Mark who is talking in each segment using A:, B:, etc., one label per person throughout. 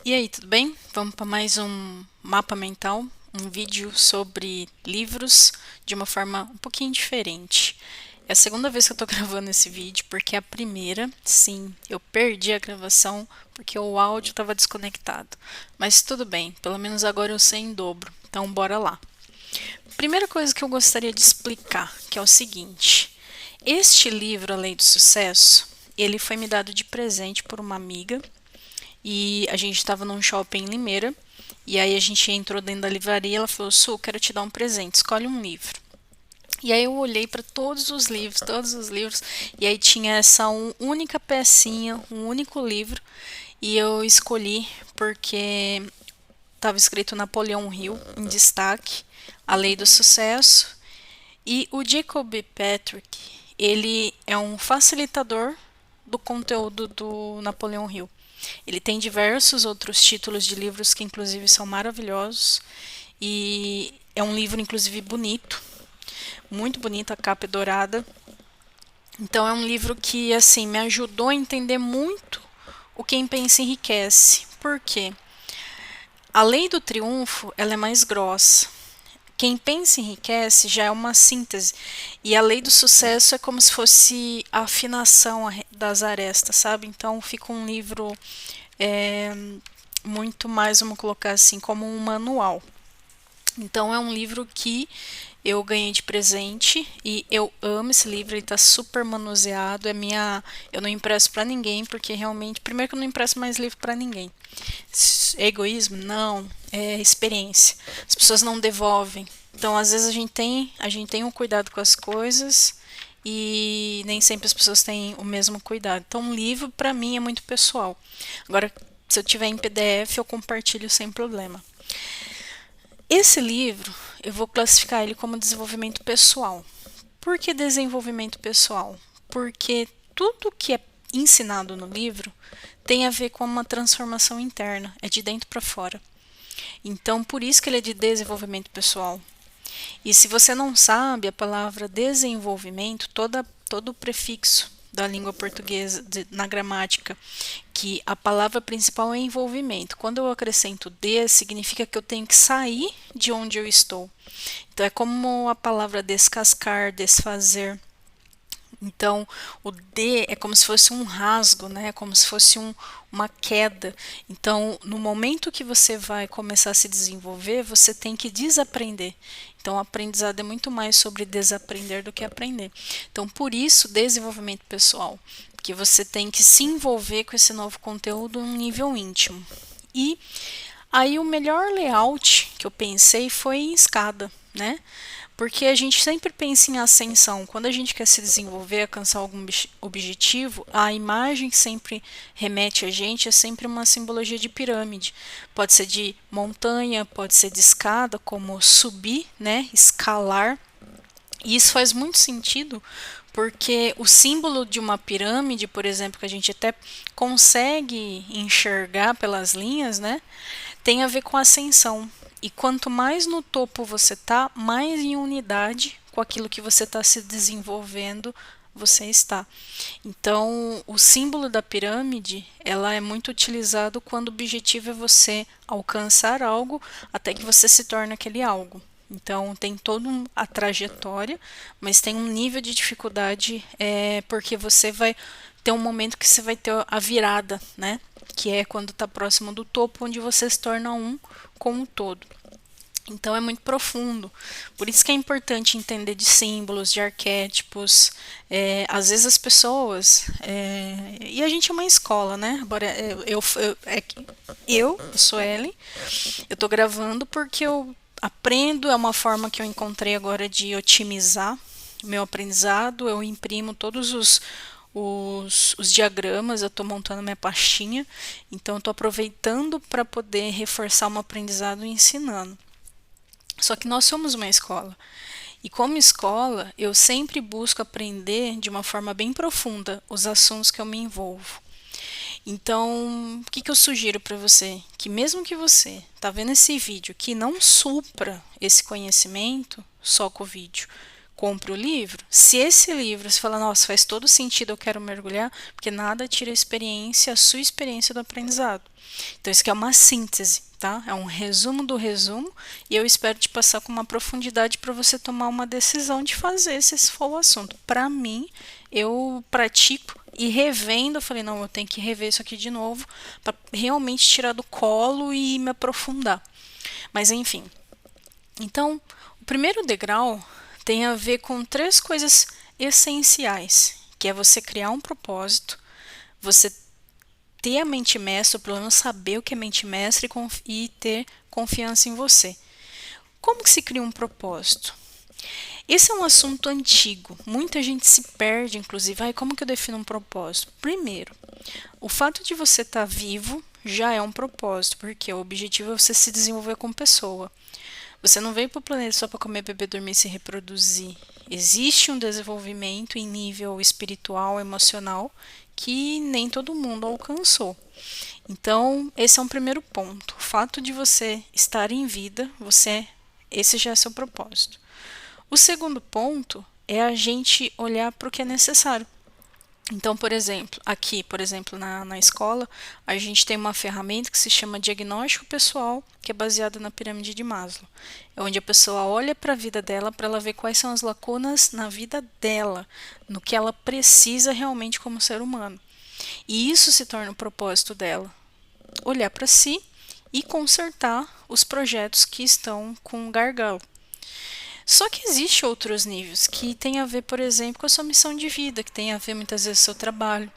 A: E aí, tudo bem? Vamos para mais um mapa mental, um vídeo sobre livros de uma forma um pouquinho diferente. É a segunda vez que eu tô gravando esse vídeo, porque a primeira, sim, eu perdi a gravação porque o áudio estava desconectado. Mas tudo bem, pelo menos agora eu sei em dobro. Então bora lá. Primeira coisa que eu gostaria de explicar, que é o seguinte: este livro, A Lei do Sucesso, ele foi me dado de presente por uma amiga e a gente estava num shopping em Limeira. E aí a gente entrou dentro da livraria e ela falou: Su, quero te dar um presente, escolhe um livro. E aí eu olhei para todos os livros, e aí tinha essa única pecinha, um único livro, e eu escolhi porque estava escrito Napoleão Hill em destaque, A Lei do Sucesso, e o Jacob Patrick, ele é um facilitador do conteúdo do Napoleão Hill. Ele tem diversos outros títulos de livros que inclusive são maravilhosos e é um livro inclusive bonito, muito bonito, a capa é dourada. Então é um livro que assim me ajudou a entender muito o Quem Pensa Enriquece. Por quê? A Lei do Triunfo, ela é mais grossa. Quem pensa enriquece já é uma síntese. E a lei do sucesso é como se fosse a afinação das arestas, sabe? Então fica um livro é, muito mais, vamos colocar assim, como um manual. Então é um livro que eu ganhei de presente e eu amo esse livro, ele tá super manuseado, eu não impresso para ninguém porque realmente, primeiro que eu não impresso mais livro para ninguém. É egoísmo? Não, é experiência. As pessoas não devolvem. Então, às vezes a gente tem um cuidado com as coisas e nem sempre as pessoas têm o mesmo cuidado. Então, um livro para mim é muito pessoal. Agora, se eu tiver em PDF, eu compartilho sem problema. Esse livro, eu vou classificar ele como desenvolvimento pessoal. Por que desenvolvimento pessoal? Porque tudo que é ensinado no livro tem a ver com uma transformação interna, é de dentro para fora. Então, por isso que ele é de desenvolvimento pessoal. E se você não sabe, a palavra desenvolvimento, todo o prefixo da língua portuguesa na gramática, que a palavra principal é envolvimento. Quando eu acrescento de, significa que eu tenho que sair de onde eu estou. Então é como a palavra descascar, desfazer. Então, o D é como se fosse um rasgo, né? Como se fosse uma queda. Então, no momento que você vai começar a se desenvolver, você tem que desaprender. Então, o aprendizado é muito mais sobre desaprender do que aprender. Então, por isso, desenvolvimento pessoal, que você tem que se envolver com esse novo conteúdo num nível íntimo. E aí, o melhor layout que eu pensei foi em escada, né? Porque a gente sempre pensa em ascensão. Quando a gente quer se desenvolver, alcançar algum objetivo, a imagem que sempre remete a gente é sempre uma simbologia de pirâmide. Pode ser de montanha, pode ser de escada, como subir, né? Escalar. E isso faz muito sentido, porque o símbolo de uma pirâmide, por exemplo, que a gente até consegue enxergar pelas linhas, né? Tem a ver com ascensão. E quanto mais no topo você tá, mais em unidade com aquilo que você está se desenvolvendo você está. Então, o símbolo da pirâmide, ela é muito utilizado quando o objetivo é você alcançar algo até que você se torne aquele algo. Então, tem toda a trajetória, mas tem um nível de dificuldade, porque você vai ter um momento que você vai ter a virada, né? Que é quando está próximo do topo, onde você se torna um com o todo. Então é muito profundo. Por isso que é importante entender de símbolos, de arquétipos. Às vezes as pessoas. E a gente é uma escola, né? Agora, eu sou Ellen, eu tô gravando porque eu aprendo, é uma forma que eu encontrei agora de otimizar meu aprendizado. Eu imprimo todos os diagramas, eu estou montando minha pastinha, então eu estou aproveitando para poder reforçar um aprendizado e ensinando. Só que nós somos uma escola. E como escola, eu sempre busco aprender de uma forma bem profunda os assuntos que eu me envolvo. Então, o que, que eu sugiro para você? Que mesmo que você tá vendo esse vídeo que não supra esse conhecimento só com o vídeo, compre o livro. Se esse livro, você fala, nossa, faz todo sentido, eu quero mergulhar, porque nada tira a experiência, a sua experiência do aprendizado. Então, isso aqui é uma síntese, tá? É um resumo do resumo, e eu espero te passar com uma profundidade para você tomar uma decisão de fazer, se esse for o assunto. Para mim, eu pratico e revendo, eu falei, não, eu tenho que rever isso aqui de novo, para realmente tirar do colo e me aprofundar. Mas, enfim. Então, o primeiro degrau tem a ver com 3 coisas essenciais, que é você criar um propósito, você ter a mente mestra, ou pelo menos saber o que é mente mestra e ter confiança em você. Como que se cria um propósito? Esse é um assunto antigo, muita gente se perde, inclusive, como que eu defino um propósito? Primeiro, o fato de você estar vivo já é um propósito, porque o objetivo é você se desenvolver como pessoa. Você não veio para o planeta só para comer, beber, dormir e se reproduzir. Existe um desenvolvimento em nível espiritual, emocional, que nem todo mundo alcançou. Então, esse é um primeiro ponto. O fato de você estar em vida, esse já é seu propósito. O segundo ponto é a gente olhar para o que é necessário. Então, por exemplo, aqui, na escola, a gente tem uma ferramenta que se chama diagnóstico pessoal, que é baseada na pirâmide de Maslow. É onde a pessoa olha para a vida dela para ela ver quais são as lacunas na vida dela, no que ela precisa realmente como ser humano. E isso se torna o propósito dela. Olhar para si e consertar os projetos que estão com gargalo. Só que existe outros níveis que tem a ver, por exemplo, com a sua missão de vida, que tem a ver muitas vezes com o seu trabalho.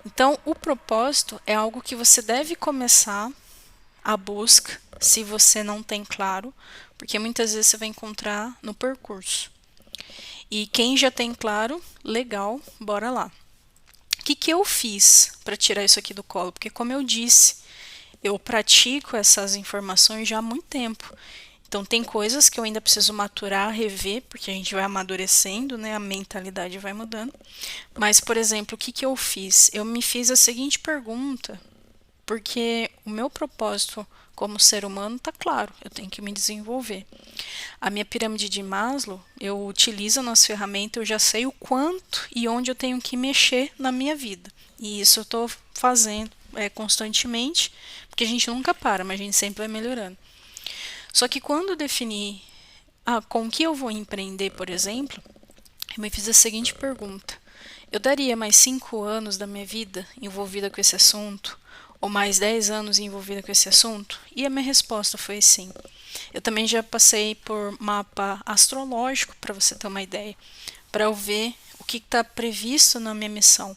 A: Então, o propósito é algo que você deve começar a busca, se você não tem claro, porque muitas vezes você vai encontrar no percurso. E quem já tem claro, legal, bora lá. O que eu fiz para tirar isso aqui do colo? Porque, como eu disse, eu pratico essas informações já há muito tempo. Então, tem coisas que eu ainda preciso maturar, rever, porque a gente vai amadurecendo, né? A mentalidade vai mudando. Mas, por exemplo, o que eu fiz? Eu me fiz a seguinte pergunta, porque o meu propósito como ser humano está claro, eu tenho que me desenvolver. A minha pirâmide de Maslow, eu utilizo nas ferramentas, eu já sei o quanto e onde eu tenho que mexer na minha vida. E isso eu estou fazendo constantemente, porque a gente nunca para, mas a gente sempre vai melhorando. Só que quando eu defini com que eu vou empreender, por exemplo, eu me fiz a seguinte pergunta. Eu daria mais 5 anos da minha vida envolvida com esse assunto? Ou mais 10 anos envolvida com esse assunto? E a minha resposta foi sim. Eu também já passei por mapa astrológico, para você ter uma ideia, para eu ver o que está previsto na minha missão.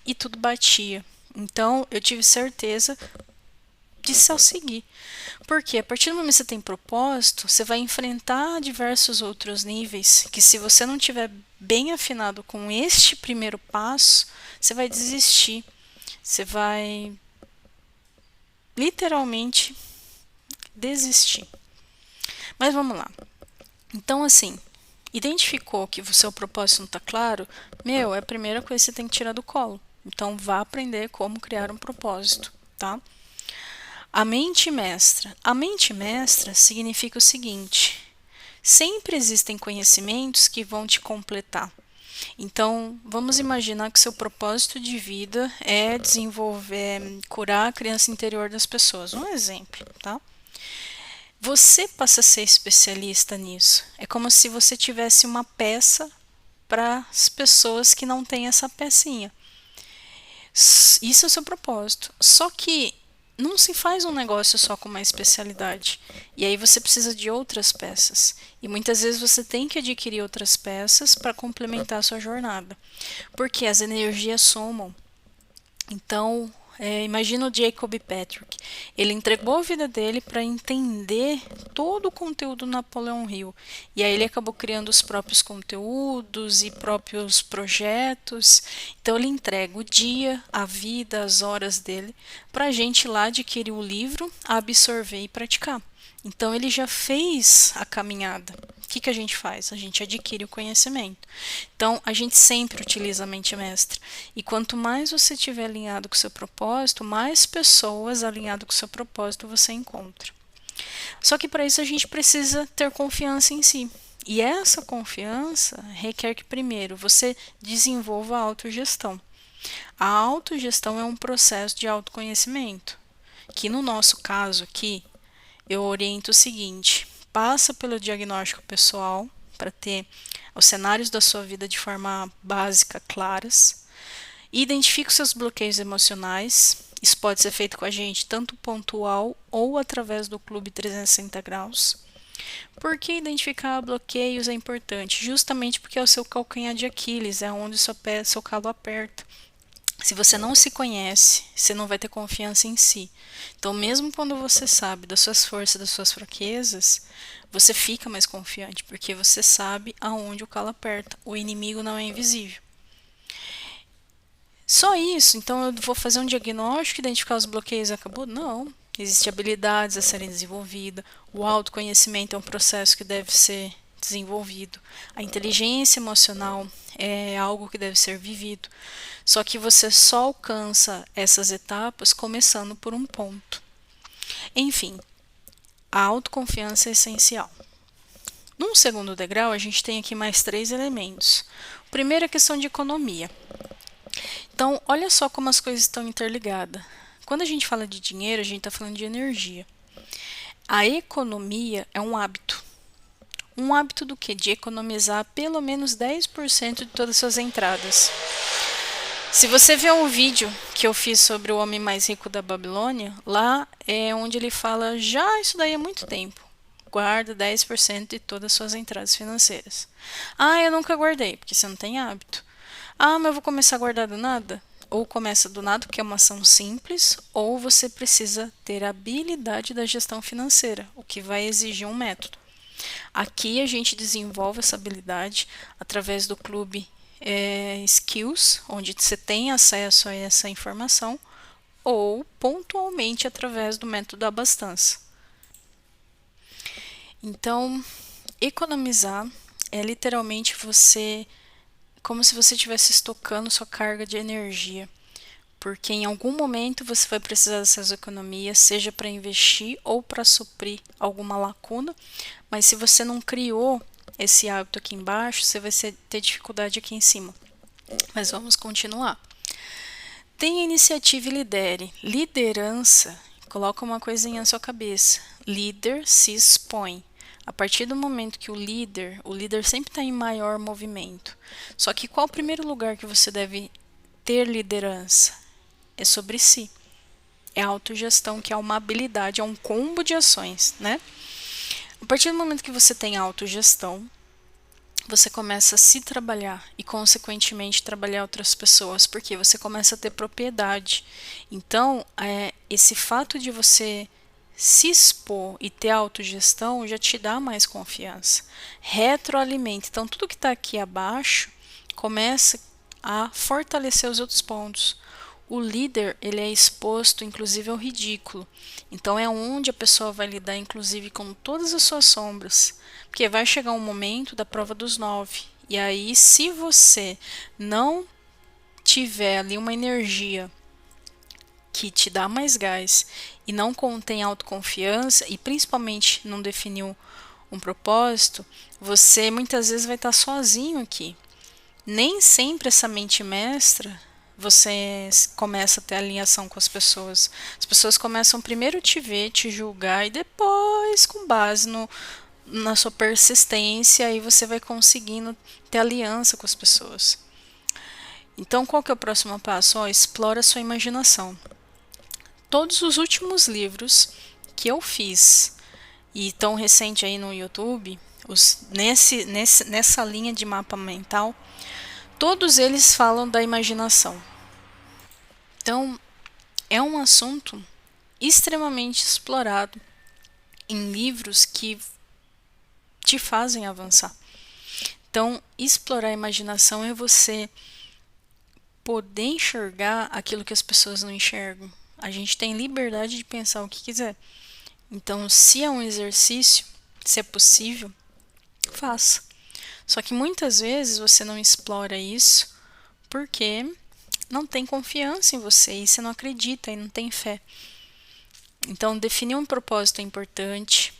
A: E tudo batia. Então, eu tive certeza de se eu seguir. Porque a partir do momento que você tem propósito, você vai enfrentar diversos outros níveis que, se você não tiver bem afinado com este primeiro passo, você vai desistir. Você vai literalmente desistir. Mas vamos lá. Então, assim, identificou que o seu propósito não está claro? É a primeira coisa que você tem que tirar do colo. Então, vá aprender como criar um propósito, tá? A mente mestra. A mente mestra significa o seguinte: sempre existem conhecimentos que vão te completar. Então, vamos imaginar que seu propósito de vida é curar a criança interior das pessoas. Um exemplo, tá? Você passa a ser especialista nisso. É como se você tivesse uma peça para as pessoas que não têm essa pecinha. Isso é o seu propósito. Só que não se faz um negócio só com uma especialidade. E aí você precisa de outras peças. E muitas vezes você tem que adquirir outras peças para complementar a sua jornada. Porque as energias somam. Então, imagina o Jacob Patrick. Ele entregou a vida dele para entender todo o conteúdo do Napoleão Hill. E aí ele acabou criando os próprios conteúdos e próprios projetos. Então ele entrega o dia, a vida, as horas dele para a gente lá adquirir o livro, absorver e praticar. Então ele já fez a caminhada. O que a gente faz? A gente adquire o conhecimento. Então, a gente sempre utiliza a mente mestra. E quanto mais você estiver alinhado com o seu propósito, mais pessoas alinhadas com o seu propósito você encontra. Só que para isso a gente precisa ter confiança em si. E essa confiança requer que, primeiro, você desenvolva a autogestão. A autogestão é um processo de autoconhecimento, que no nosso caso aqui, eu oriento o seguinte: passa pelo diagnóstico pessoal para ter os cenários da sua vida de forma básica, claras. Identifique os seus bloqueios emocionais. Isso pode ser feito com a gente tanto pontual ou através do Clube 360 Graus. Por que identificar bloqueios é importante? Justamente porque é o seu calcanhar de Aquiles, é onde seu calo aperta. Se você não se conhece, você não vai ter confiança em si. Então, mesmo quando você sabe das suas forças, das suas fraquezas, você fica mais confiante, porque você sabe aonde o calo aperta. O inimigo não é invisível. Só isso, então eu vou fazer um diagnóstico, identificar os bloqueios e acabou? Não. Existem habilidades a serem desenvolvidas, o autoconhecimento é um processo que deve ser desenvolvido, a inteligência emocional é algo que deve ser vivido. Só que você só alcança essas etapas começando por um ponto. Enfim, a autoconfiança é essencial. Num segundo degrau, a gente tem aqui mais 3 elementos. O primeiro é a questão de economia. Então, olha só como as coisas estão interligadas. Quando a gente fala de dinheiro, a gente está falando de energia. A economia é um hábito. Um hábito do quê? De economizar pelo menos 10% de todas as suas entradas. Se você ver um vídeo que eu fiz sobre o homem mais rico da Babilônia, lá é onde ele fala, já isso daí há muito tempo. Guarda 10% de todas as suas entradas financeiras. Ah, eu nunca guardei, porque você não tem hábito. Ah, mas eu vou começar a guardar do nada? Ou começa do nada, que é uma ação simples, ou você precisa ter a habilidade da gestão financeira, o que vai exigir um método. Aqui a gente desenvolve essa habilidade através do clube Skills, onde você tem acesso a essa informação, ou pontualmente através do método abastança. Então, economizar é literalmente você, como se você estivesse estocando sua carga de energia, porque em algum momento você vai precisar dessas economias, seja para investir ou para suprir alguma lacuna, mas se você não criou esse hábito aqui embaixo, você vai ter dificuldade aqui em cima. Mas vamos continuar. Tenha iniciativa e lidere. Liderança, coloca uma coisinha na sua cabeça. Líder se expõe. A partir do momento que o líder sempre está em maior movimento. Só que qual o primeiro lugar que você deve ter liderança? É sobre si. É a autogestão, que é uma habilidade, é um combo de ações, né? A partir do momento que você tem autogestão, você começa a se trabalhar e, consequentemente, trabalhar outras pessoas, porque você começa a ter propriedade. Então, esse fato de você se expor e ter autogestão já te dá mais confiança. Retroalimenta. Então, tudo que está aqui abaixo começa a fortalecer os outros pontos. O líder, ele é exposto, inclusive, ao ridículo. Então, é onde a pessoa vai lidar, inclusive, com todas as suas sombras. Porque vai chegar um momento da prova dos 9. E aí, se você não tiver ali uma energia que te dá mais gás e não contém autoconfiança, e principalmente não definiu um propósito, você muitas vezes vai estar sozinho aqui. Nem sempre essa mente mestra você começa a ter alinhação com as pessoas. As pessoas começam primeiro a te ver, te julgar, e depois, com base na sua persistência, aí você vai conseguindo ter aliança com as pessoas. Então, qual que é o próximo passo? Explora a sua imaginação. Todos os últimos livros que eu fiz, e tão recente aí no YouTube, nessa linha de mapa mental, todos eles falam da imaginação. Então, é um assunto extremamente explorado em livros que te fazem avançar. Então, explorar a imaginação é você poder enxergar aquilo que as pessoas não enxergam. A gente tem liberdade de pensar o que quiser. Então, se é um exercício, se é possível, faça. Só que muitas vezes você não explora isso porque não tem confiança em você e você não acredita e não tem fé. Então, definir um propósito é importante.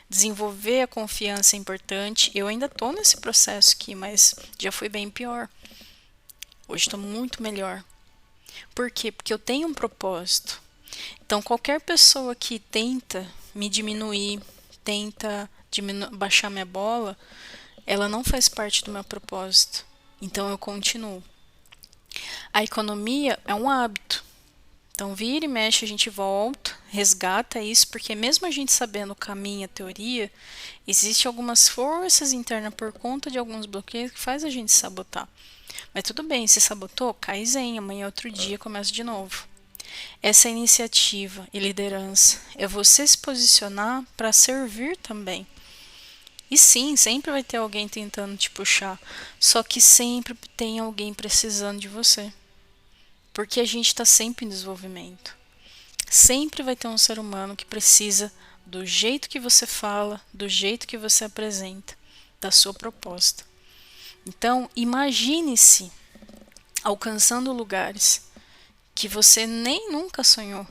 A: Desenvolver a confiança é importante. Eu ainda estou nesse processo aqui, mas já foi bem pior. Hoje estou muito melhor. Por quê? Porque eu tenho um propósito. Então, qualquer pessoa que tenta me diminuir, tenta baixar minha bola, ela não faz parte do meu propósito. Então, eu continuo. A economia é um hábito. Então, vira e mexe, a gente volta, resgata isso, porque mesmo a gente sabendo o caminho, a teoria, existe algumas forças internas por conta de alguns bloqueios que faz a gente sabotar. Mas tudo bem, se sabotou, cai zen, amanhã é outro dia, começa de novo. Essa iniciativa e liderança é você se posicionar para servir também. E sim, sempre vai ter alguém tentando te puxar, só que sempre tem alguém precisando de você. Porque a gente está sempre em desenvolvimento. Sempre vai ter um ser humano que precisa do jeito que você fala, do jeito que você apresenta, da sua proposta. Então, imagine-se alcançando lugares que você nem nunca sonhou.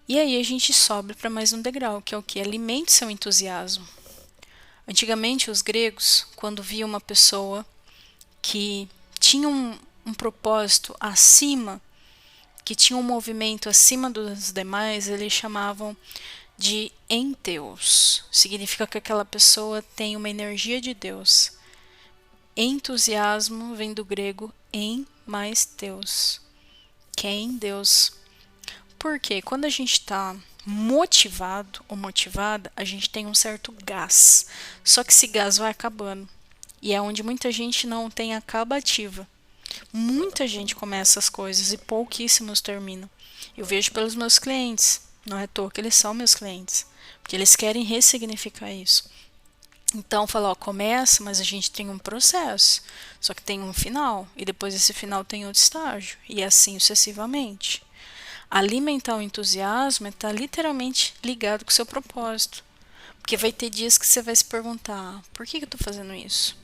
A: E aí a gente sobe para mais um degrau, que é o que? Alimente seu entusiasmo. Antigamente, os gregos, quando viam uma pessoa que tinha um propósito acima, que tinha um movimento acima dos demais, eles chamavam de enteos. Significa que aquela pessoa tem uma energia de Deus. Entusiasmo vem do grego em mais teus, que é em Deus. Porque quando a gente está motivado ou motivada, a gente tem um certo gás. Só que esse gás vai acabando. E é onde muita gente não tem acabativa. Muita gente começa as coisas e pouquíssimos terminam. Eu vejo pelos meus clientes. Não é à toa que eles são meus clientes. Porque eles querem ressignificar isso. Então, fala, ó, começa, mas a gente tem um processo. Só que tem um final. E depois desse final tem outro estágio. E assim sucessivamente. Alimentar o entusiasmo é estar literalmente ligado com o seu propósito. Porque vai ter dias que você vai se perguntar, por que eu estou fazendo isso?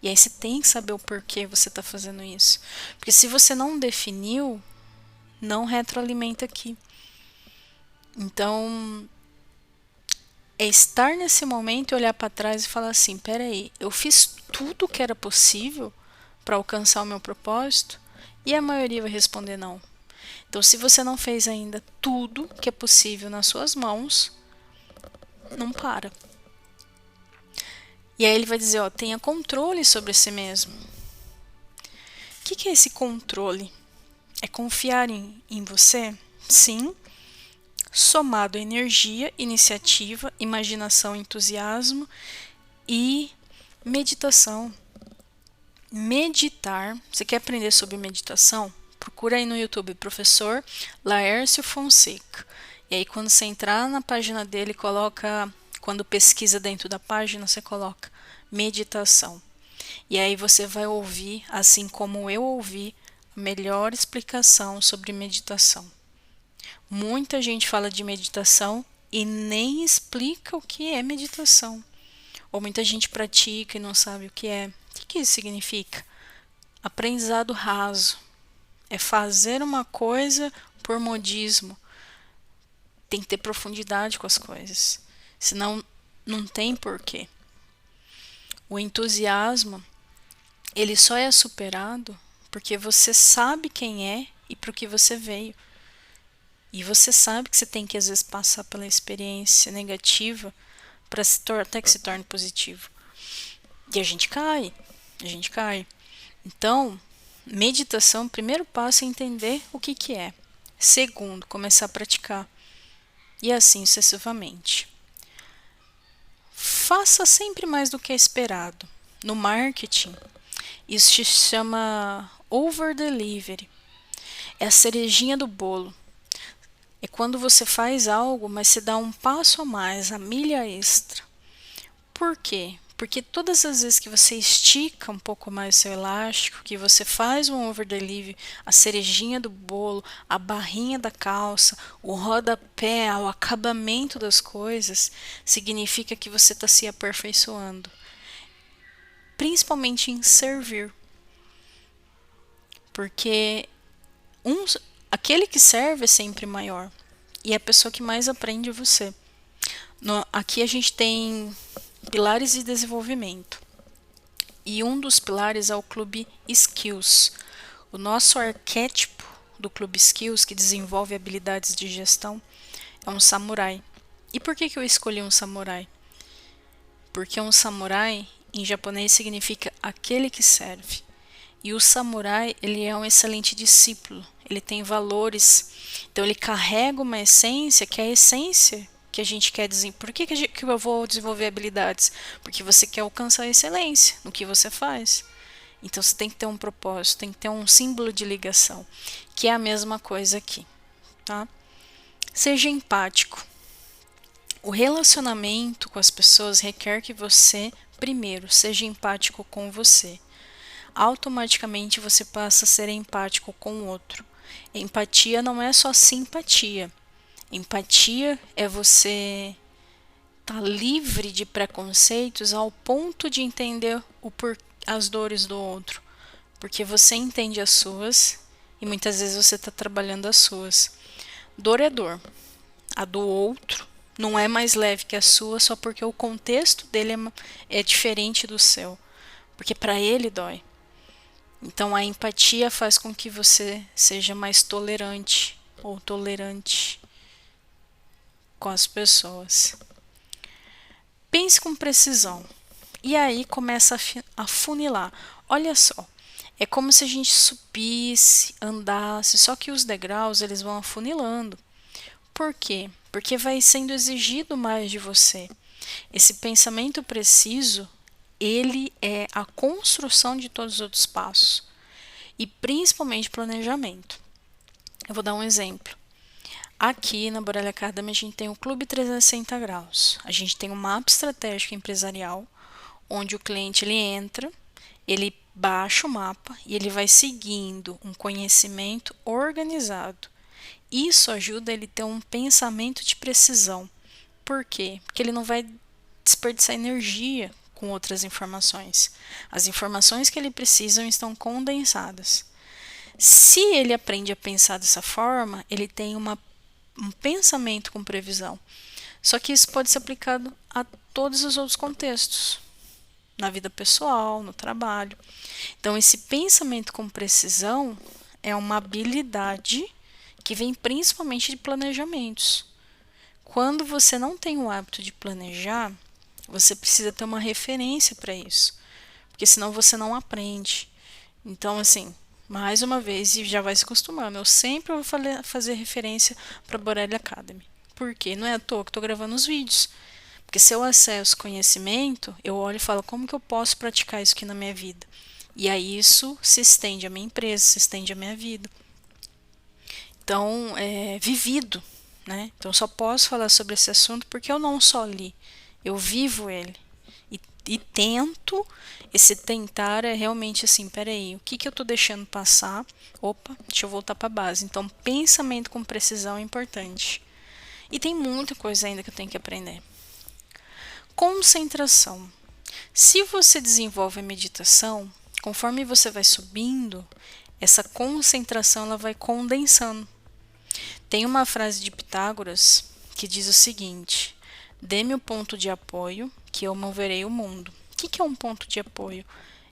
A: E aí você tem que saber o porquê você está fazendo isso. Porque se você não definiu, não retroalimenta aqui. Então, é estar nesse momento e olhar para trás e falar assim, peraí, eu fiz tudo o que era possível para alcançar o meu propósito? E a maioria vai responder não. Então, se você não fez ainda tudo que é possível nas suas mãos, não para. E aí ele vai dizer, ó, tenha controle sobre si mesmo. O que é esse controle? É confiar em você? Sim. Somado a energia, iniciativa, imaginação, entusiasmo e meditação. Meditar. Você quer aprender sobre meditação? Procura aí no YouTube, professor Laércio Fonseca. E aí quando você entrar na página dele, coloca, quando pesquisa dentro da página, você coloca meditação. E aí você vai ouvir, assim como eu ouvi, a melhor explicação sobre meditação. Muita gente fala de meditação e nem explica o que é meditação. Ou muita gente pratica e não sabe o que é. O que isso significa? Aprendizado raso. É fazer uma coisa por modismo. Tem que ter profundidade com as coisas. Senão, não tem porquê. O entusiasmo, ele só é superado porque você sabe quem é e para o que você veio. E você sabe que você tem que, às vezes, passar pela experiência negativa para até que se torne positivo. E a gente cai. Então, meditação, o primeiro passo é entender o que é. Segundo, começar a praticar. E assim sucessivamente. Faça sempre mais do que é esperado. No marketing, isso se chama over delivery. É a cerejinha do bolo. É quando você faz algo, mas você dá um passo a mais, a milha extra. Por quê? Porque todas as vezes que você estica um pouco mais o seu elástico, que você faz um over delivery, a cerejinha do bolo, a barrinha da calça, o rodapé, o acabamento das coisas, significa que você está se aperfeiçoando. Principalmente em servir. Porque aquele que serve é sempre maior. e é a pessoa que mais aprende é você. Aqui a gente tem pilares de desenvolvimento. E um dos pilares é o Clube Skills. O nosso arquétipo do Clube Skills, que desenvolve habilidades de gestão, é um samurai. E por que eu escolhi um samurai? Porque um samurai, em japonês, significa aquele que serve. E o samurai, ele é um excelente discípulo. Ele tem valores. Então, ele carrega uma essência, que é a essência que a gente quer dizer. Por que eu vou desenvolver habilidades? Porque você quer alcançar a excelência no que você faz. Então, você tem que ter um propósito, tem que ter um símbolo de ligação, que é a mesma coisa aqui, tá? Seja empático. O relacionamento com as pessoas requer que você, primeiro, seja empático com você. Automaticamente você passa a ser empático com o outro. Empatia não é só simpatia. Empatia é você estar livre de preconceitos ao ponto de entender as dores do outro. Porque você entende as suas e muitas vezes você está trabalhando as suas. Dor é dor. A do outro não é mais leve que a sua só porque o contexto dele é diferente do seu. Porque para ele dói. Então a empatia faz com que você seja mais tolerante ou tolerante com as pessoas. Pense com precisão. E aí começa a funilar. Olha só, é como se a gente subisse, andasse, só que os degraus eles vão afunilando. Por quê? Porque vai sendo exigido mais de você. Esse pensamento preciso, ele é a construção de todos os outros passos. E principalmente planejamento. Eu vou dar um exemplo. Aqui na Borelli Academy a gente tem o Clube 360 Graus. A gente tem um mapa estratégico empresarial, onde o cliente ele entra, ele baixa o mapa e ele vai seguindo um conhecimento organizado. Isso ajuda ele a ter um pensamento de precisão. Por quê? Porque ele não vai desperdiçar energia com outras informações. As informações que ele precisa estão condensadas. Se ele aprende a pensar dessa forma, ele tem um pensamento com previsão. Só que isso pode ser aplicado a todos os outros contextos, na vida pessoal, no trabalho. Então, esse pensamento com precisão é uma habilidade que vem principalmente de planejamentos. Quando você não tem o hábito de planejar, você precisa ter uma referência para isso, porque senão você não aprende. Então, assim, mais uma vez, e já vai se acostumando, eu sempre vou fazer referência para a Borelli Academy. Por quê? Não é à toa que estou gravando os vídeos. Porque se eu acesso conhecimento, eu olho e falo, como que eu posso praticar isso aqui na minha vida? E aí isso se estende à minha empresa, se estende à minha vida. Então, é vivido, né? Então, eu só posso falar sobre esse assunto porque eu não só li, eu vivo ele. E tento, esse tentar é realmente assim, peraí, o que eu estou deixando passar? Opa, deixa eu voltar para a base. Então, pensamento com precisão é importante. E tem muita coisa ainda que eu tenho que aprender. Concentração. Se você desenvolve a meditação, conforme você vai subindo, essa concentração ela vai condensando. Tem uma frase de Pitágoras que diz o seguinte: dê-me o ponto de apoio, que eu moverei o mundo. O que é um ponto de apoio?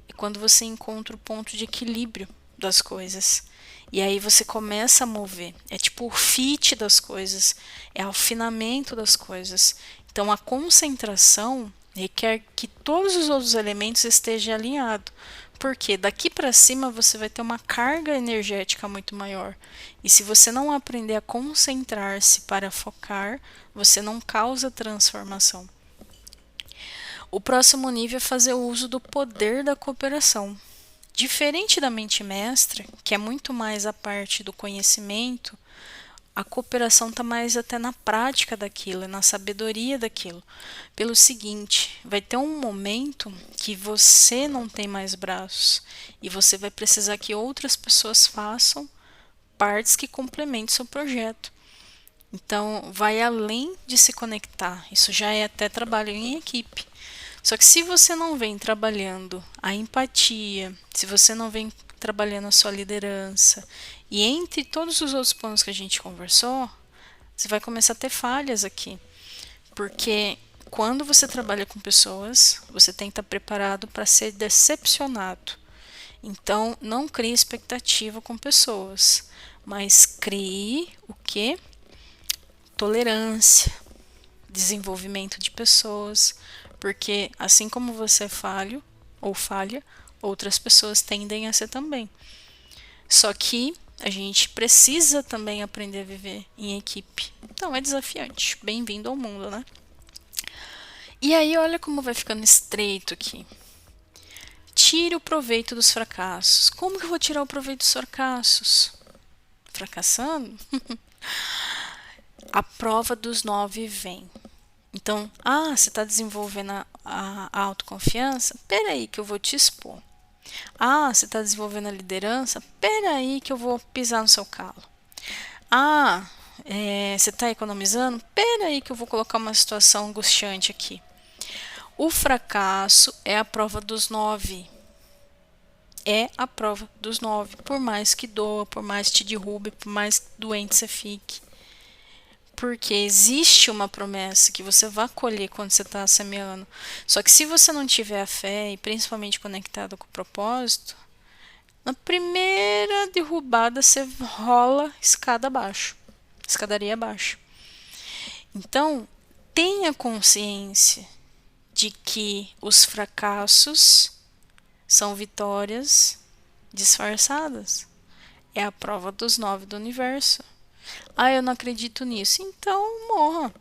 A: É quando você encontra o ponto de equilíbrio das coisas. E aí você começa a mover. É tipo o fit das coisas, é o afinamento das coisas. Então a concentração requer que todos os outros elementos estejam alinhados. Porque daqui para cima você vai ter uma carga energética muito maior. E se você não aprender a concentrar-se para focar, você não causa transformação. O próximo nível é fazer o uso do poder da cooperação. Diferente da mente mestra, que é muito mais a parte do conhecimento, a cooperação está mais até na prática daquilo, na sabedoria daquilo. Pelo seguinte, vai ter um momento que você não tem mais braços e você vai precisar que outras pessoas façam partes que complementem seu projeto. Então, vai além de se conectar. Isso já é até trabalho em equipe. Só que se você não vem trabalhando a empatia, se você não vem trabalhando a sua liderança, e entre todos os outros pontos que a gente conversou, Você vai começar a ter falhas aqui, porque quando você trabalha com pessoas, você tem que estar preparado para ser decepcionado. Então, não crie expectativa com pessoas, mas crie o quê? Tolerância, desenvolvimento de pessoas, porque assim como você é falho ou falha, outras pessoas tendem a ser também. Só que a gente precisa também aprender a viver em equipe. Então é desafiante. Bem-vindo ao mundo, né? E aí, olha como vai ficando estreito aqui. Tire o proveito dos fracassos. Como que eu vou tirar o proveito dos fracassos? Fracassando? A prova dos 9 vem. Então, você está desenvolvendo a autoconfiança? Peraí que eu vou te expor. Você está desenvolvendo a liderança? Peraí que eu vou pisar no seu calo. Você está economizando? Peraí que eu vou colocar uma situação angustiante aqui. O fracasso é a prova dos 9. É a prova dos 9. Por mais que doa, por mais que te derrube, por mais doente você fique. Porque existe uma promessa que você vai colher quando você está semeando. Só que se você não tiver a fé, e principalmente conectado com o propósito, na primeira derrubada você rola escadaria abaixo. Então, tenha consciência de que os fracassos são vitórias disfarçadas. É a prova dos 9 do universo. Eu não acredito nisso. Então, morra.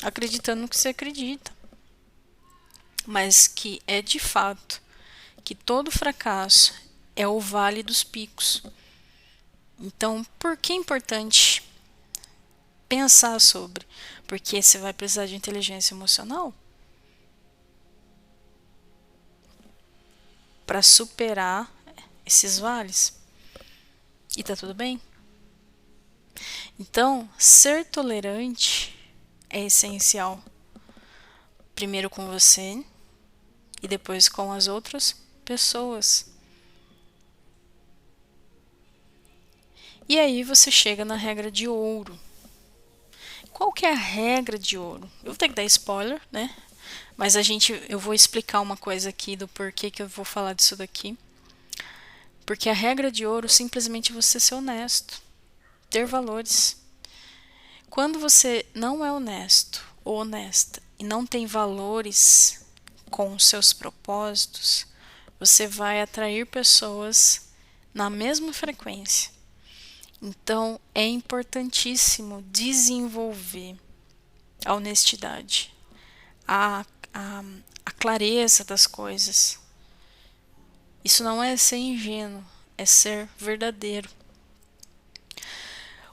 A: Acreditando no que você acredita. Mas que é de fato que todo fracasso é o vale dos picos. Então, por que é importante pensar sobre? Porque você vai precisar de inteligência emocional para superar esses vales. E tá tudo bem? Então, ser tolerante é essencial. Primeiro com você e depois com as outras pessoas. E aí você chega na regra de ouro. Qual que é a regra de ouro? Eu vou ter que dar spoiler, né? Mas eu vou explicar uma coisa aqui do porquê que eu vou falar disso daqui. Porque a regra de ouro simplesmente é você ser honesto, ter valores. Quando você não é honesto ou honesta e não tem valores com os seus propósitos, você vai atrair pessoas na mesma frequência. Então, é importantíssimo desenvolver a honestidade, a clareza das coisas. Isso não é ser ingênuo, é ser verdadeiro.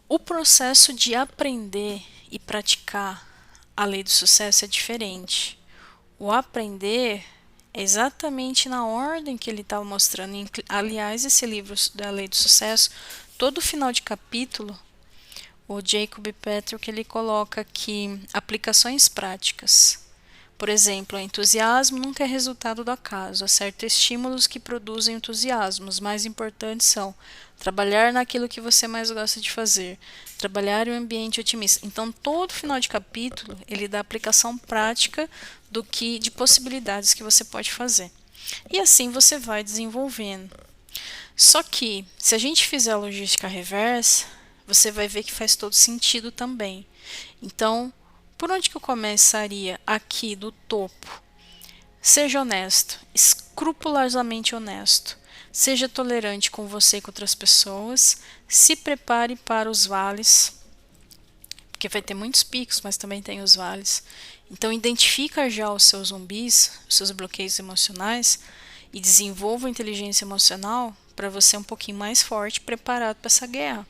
A: O processo de aprender e praticar a lei do sucesso é diferente. O aprender é exatamente na ordem que ele estava mostrando. Aliás, esse livro da lei do sucesso, todo final de capítulo, o Jacob Petrick, ele coloca aqui aplicações práticas. Por exemplo, o entusiasmo nunca é resultado do acaso. Há certos estímulos que produzem entusiasmo. Os mais importantes são trabalhar naquilo que você mais gosta de fazer, trabalhar em um ambiente otimista. Então, todo final de capítulo, ele dá aplicação prática de possibilidades que você pode fazer. E assim você vai desenvolvendo. Só que, se a gente fizer a logística reversa, você vai ver que faz todo sentido também. Então, por onde que eu começaria aqui do topo? Seja honesto, escrupulosamente honesto. Seja tolerante com você e com outras pessoas. Se prepare para os vales, porque vai ter muitos picos, mas também tem os vales. Então, identifica já os seus zumbis, os seus bloqueios emocionais e desenvolva a inteligência emocional para você ser um pouquinho mais forte, preparado para essa guerra.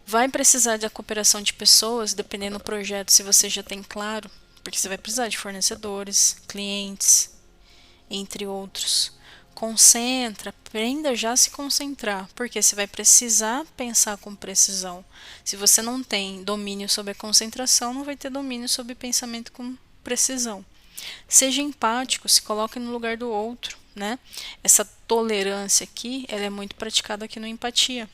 A: Vai precisar da cooperação de pessoas, dependendo do projeto, se você já tem claro, porque você vai precisar de fornecedores, clientes, entre outros. Concentra, aprenda já a se concentrar, porque você vai precisar pensar com precisão. Se você não tem domínio sobre a concentração, não vai ter domínio sobre pensamento com precisão. Seja empático, se coloque no lugar do outro, né? Essa tolerância aqui, ela é muito praticada aqui no empatia.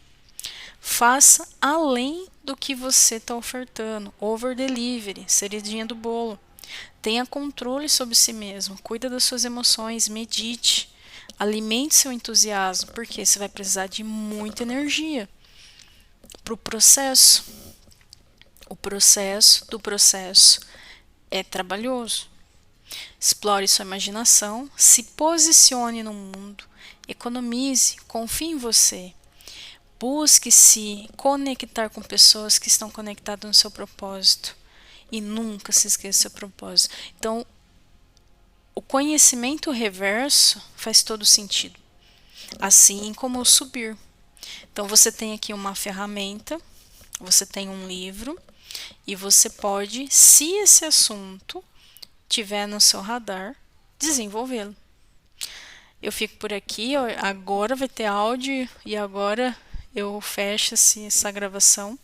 A: Faça além do que você está ofertando. Over delivery, cerejinha do bolo. Tenha controle sobre si mesmo, cuida das suas emoções, medite, alimente seu entusiasmo, porque você vai precisar de muita energia para o processo. O processo do processo é trabalhoso. Explore sua imaginação, se posicione no mundo, economize, confie em você. Busque se conectar com pessoas que estão conectadas no seu propósito. E nunca se esqueça do seu propósito. Então, o conhecimento reverso faz todo sentido. Assim como o subir. Então, você tem aqui uma ferramenta, você tem um livro, e você pode, se esse assunto tiver no seu radar, desenvolvê-lo. Eu fico por aqui, agora vai ter áudio e agora eu fecho essa gravação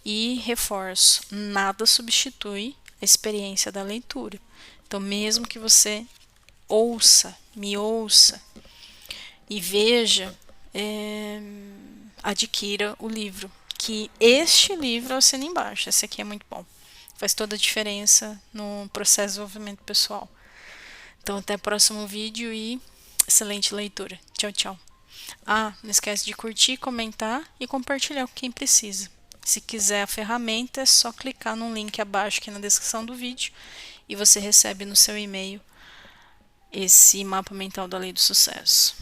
A: e reforço, nada substitui a experiência da leitura. Então, mesmo que você me ouça e veja, adquira o livro, que este livro assina embaixo, esse aqui é muito bom. Faz toda a diferença no processo de desenvolvimento pessoal. Então, até o próximo vídeo e excelente leitura. Tchau, tchau. Não esquece de curtir, comentar e compartilhar com quem precisa. Se quiser a ferramenta, é só clicar no link abaixo aqui na descrição do vídeo e você recebe no seu e-mail esse mapa mental da lei do sucesso.